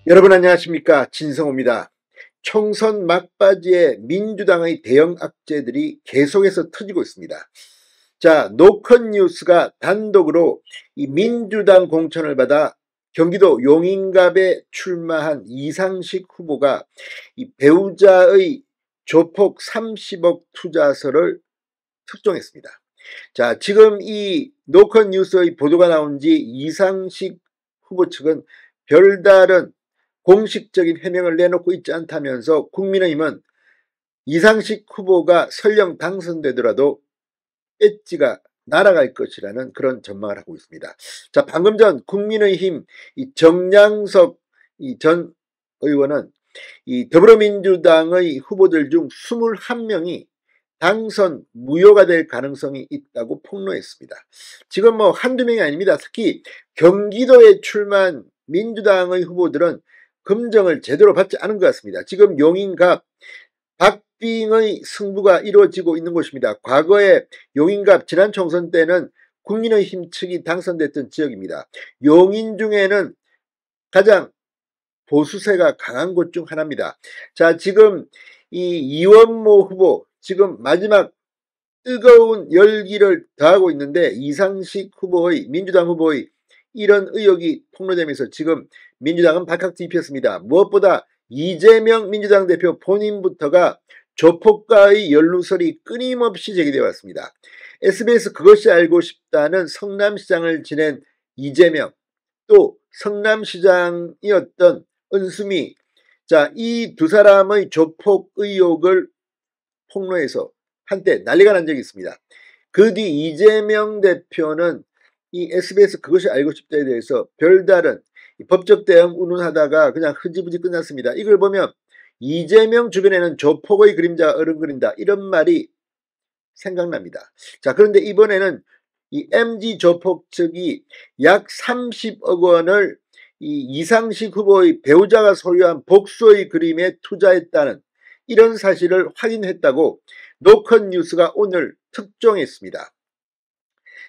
여러분 안녕하십니까, 진성호입니다. 총선 막바지에 민주당의 대형 악재들이 계속해서 터지고 있습니다. 자, 노컷뉴스가 단독으로 이 민주당 공천을 받아 경기도 용인갑에 출마한 이상식 후보가 이 배우자의 조폭 30억 투자서를 특종했습니다. 자, 지금 이 노컷뉴스의 보도가 나온 지 이상식 후보 측은 별다른 공식적인 해명을 내놓고 있지 않다면서 국민의힘은 이상식 후보가 설령 당선되더라도 배지가 날아갈 것이라는 그런 전망을 하고 있습니다. 자, 방금 전 국민의힘 이 정량석 전 의원은 이 더불어민주당의 후보들 중 21명이 당선 무효가 될 가능성이 있다고 폭로했습니다. 지금 뭐 한두 명이 아닙니다. 특히 경기도에 출마한 민주당의 후보들은 검증을 제대로 받지 않은 것 같습니다. 지금 용인갑 박빙의 승부가 이루어지고 있는 곳입니다. 과거에 용인갑 지난 총선 때는 국민의힘 측이 당선됐던 지역입니다. 용인 중에는 가장 보수세가 강한 곳 중 하나입니다. 자, 지금 이 이원모 후보 지금 마지막 뜨거운 열기를 더하고 있는데 이상식 후보의 민주당 후보의 이런 의혹이 폭로되면서 지금 민주당은 발칵 뒤집혔습니다. 무엇보다 이재명 민주당 대표 본인부터가 조폭과의 연루설이 끊임없이 제기되어 왔습니다. SBS 그것이 알고 싶다는 성남시장을 지낸 이재명, 또 성남시장이었던 은수미, 자, 이 두 사람의 조폭 의혹을 폭로해서 한때 난리가 난 적이 있습니다. 그 뒤 이재명 대표는 이 SBS 그것이 알고 싶다에 대해서 별다른 법적 대응 운운하다가 그냥 흐지부지 끝났습니다. 이걸 보면 이재명 주변에는 조폭의 그림자가 어른거린다, 이런 말이 생각납니다. 자, 그런데 이번에는 이 MG 조폭 측이 약 30억 원을 이 이상식 후보의 배우자가 소유한 복수의 그림에 투자했다는 이런 사실을 확인했다고 노컷뉴스가 오늘 특종했습니다.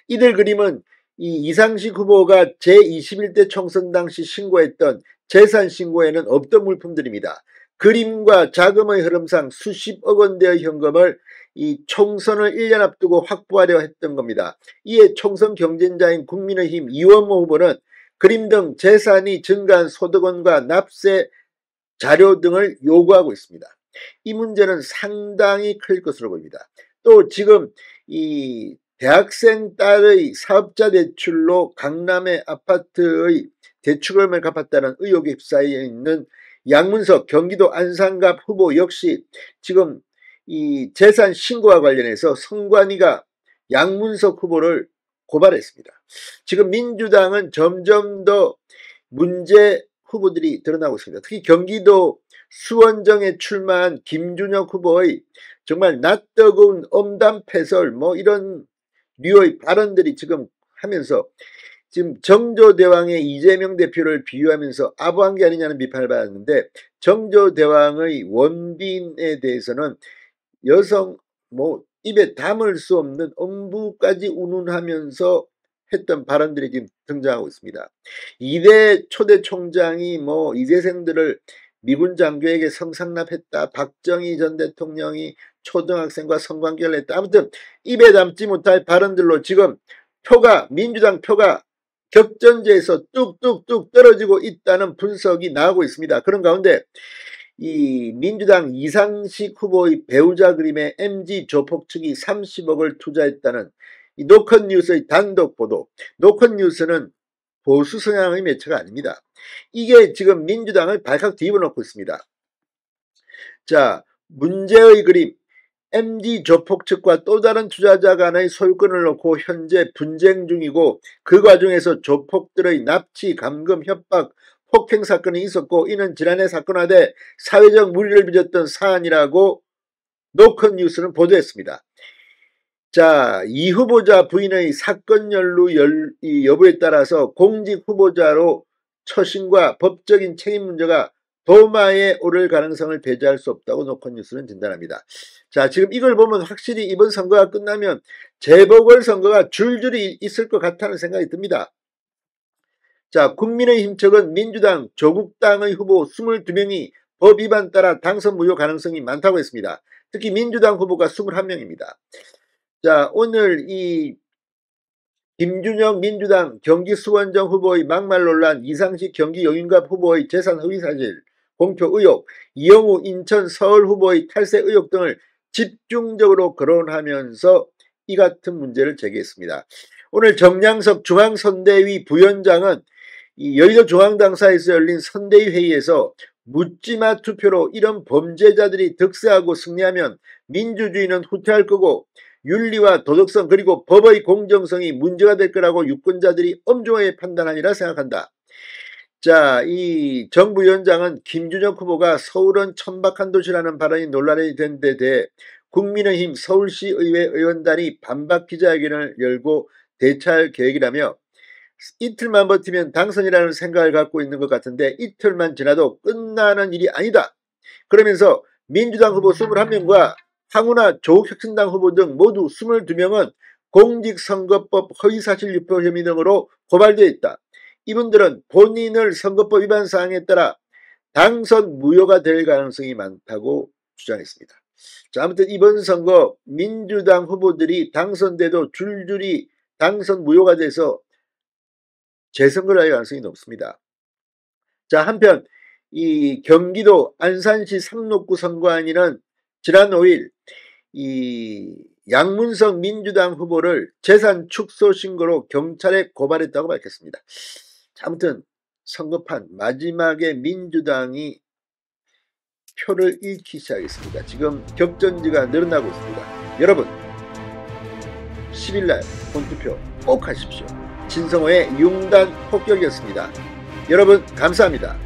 이들 그림은 이 이상식 후보가 제21대 총선 당시 신고했던 재산 신고에는 없던 물품들입니다. 그림과 자금의 흐름상 수십억 원대의 현금을 이 총선을 1년 앞두고 확보하려 했던 겁니다. 이에 총선 경쟁자인 국민의힘 이원모 후보는 그림 등 재산이 증가한 소득원과 납세 자료 등을 요구하고 있습니다. 이 문제는 상당히 클 것으로 보입니다. 또 지금 이 대학생 딸의 사업자 대출로 강남의 아파트의 대출금을 갚았다는 의혹에 휩싸여 있는 양문석 경기도 안산갑 후보 역시 지금 이 재산 신고와 관련해서 선관위가 양문석 후보를 고발했습니다. 지금 민주당은 점점 더 문제 후보들이 드러나고 있습니다. 특히 경기도 수원정에 출마한 김준혁 후보의 정말 낯뜨거운 엄담패설 뭐 이런 류의 발언들이 지금 하면서 지금 정조대왕의 이재명 대표를 비유하면서 아부한 게 아니냐는 비판을 받았는데, 정조대왕의 원빈에 대해서는 여성 뭐 입에 담을 수 없는 엄부까지 운운하면서 했던 발언들이 지금 등장하고 있습니다. 이대 초대 총장이 뭐 이대생들을 미군 장교에게 성상납했다, 박정희 전 대통령이 초등학생과 성관계를 했다, 아무튼 입에 담지 못할 발언들로 지금 표가, 민주당 표가 격전지에서 뚝뚝뚝 떨어지고 있다는 분석이 나오고 있습니다. 그런 가운데 이 민주당 이상식 후보의 배우자 그림에 MG 조폭 측이 30억을 투자했다는 이 노컷뉴스의 단독 보도. 노컷뉴스는 보수 성향의 매체가 아닙니다. 이게 지금 민주당을 발칵 뒤집어 놓고 있습니다. 자, 문제의 그림, MG 조폭 측과 또 다른 투자자 간의 소유권을 놓고 현재 분쟁 중이고, 그 과정에서 조폭들의 납치, 감금, 협박, 폭행 사건이 있었고, 이는 지난해 사건화돼 사회적 물의를 빚었던 사안이라고 노컷뉴스는 보도했습니다. 자, 이 후보자 부인의 사건 연루 여부에 따라서 공직 후보자로 처신과 법적인 책임 문제가 도마에 오를 가능성을 배제할 수 없다고 노컷뉴스는 진단합니다. 자, 지금 이걸 보면 확실히 이번 선거가 끝나면 재보궐선거가 줄줄이 있을 것 같다는 생각이 듭니다. 자, 국민의힘 측은 민주당, 조국당의 후보 22명이 법 위반 따라 당선 무효 가능성이 많다고 했습니다. 특히 민주당 후보가 21명입니다. 자, 오늘 이 김준영 민주당 경기수원정 후보의 막말 논란, 이상식 경기용인갑 후보의 재산 허위 사실 공표 의혹, 이영우 인천 서울 후보의 탈세 의혹 등을 집중적으로 거론하면서 이 같은 문제를 제기했습니다. 오늘 정량석 중앙선대위 부위원장은 이 여의도 중앙당사에서 열린 선대위 회의에서 묻지마 투표로 이런 범죄자들이 득세하고 승리하면 민주주의는 후퇴할 거고 윤리와 도덕성 그리고 법의 공정성이 문제가 될 거라고 유권자들이 엄중하게 판단하리라 생각한다. 자, 이 정부위원장은 김준혁 후보가 서울은 천박한 도시라는 발언이 논란이 된 데 대해 국민의힘 서울시의회 의원단이 반박 기자회견을 열고 대처할 계획이라며 이틀만 버티면 당선이라는 생각을 갖고 있는 것 같은데 이틀만 지나도 끝나는 일이 아니다. 그러면서 민주당 후보 21명과 황운하 조국혁신당 후보 등 모두 22명은 공직선거법 허위사실 유포 혐의 등으로 고발되어 있다. 이분들은 본인을 선거법 위반 사항에 따라 당선 무효가 될 가능성이 많다고 주장했습니다. 자, 아무튼 이번 선거 민주당 후보들이 당선돼도 줄줄이 당선 무효가 돼서 재선거를 할 가능성이 높습니다. 자, 한편 이 경기도 안산시 삼록구 선관위는 지난 5일 이 양문석 민주당 후보를 재산 축소 신고로 경찰에 고발했다고 밝혔습니다. 자, 아무튼 선거판 마지막에 민주당이 표를 잃기 시작했습니다. 지금 격전지가 늘어나고 있습니다. 여러분 10일날 본투표 꼭 하십시오. 진성호의 융단 폭격이었습니다. 여러분 감사합니다.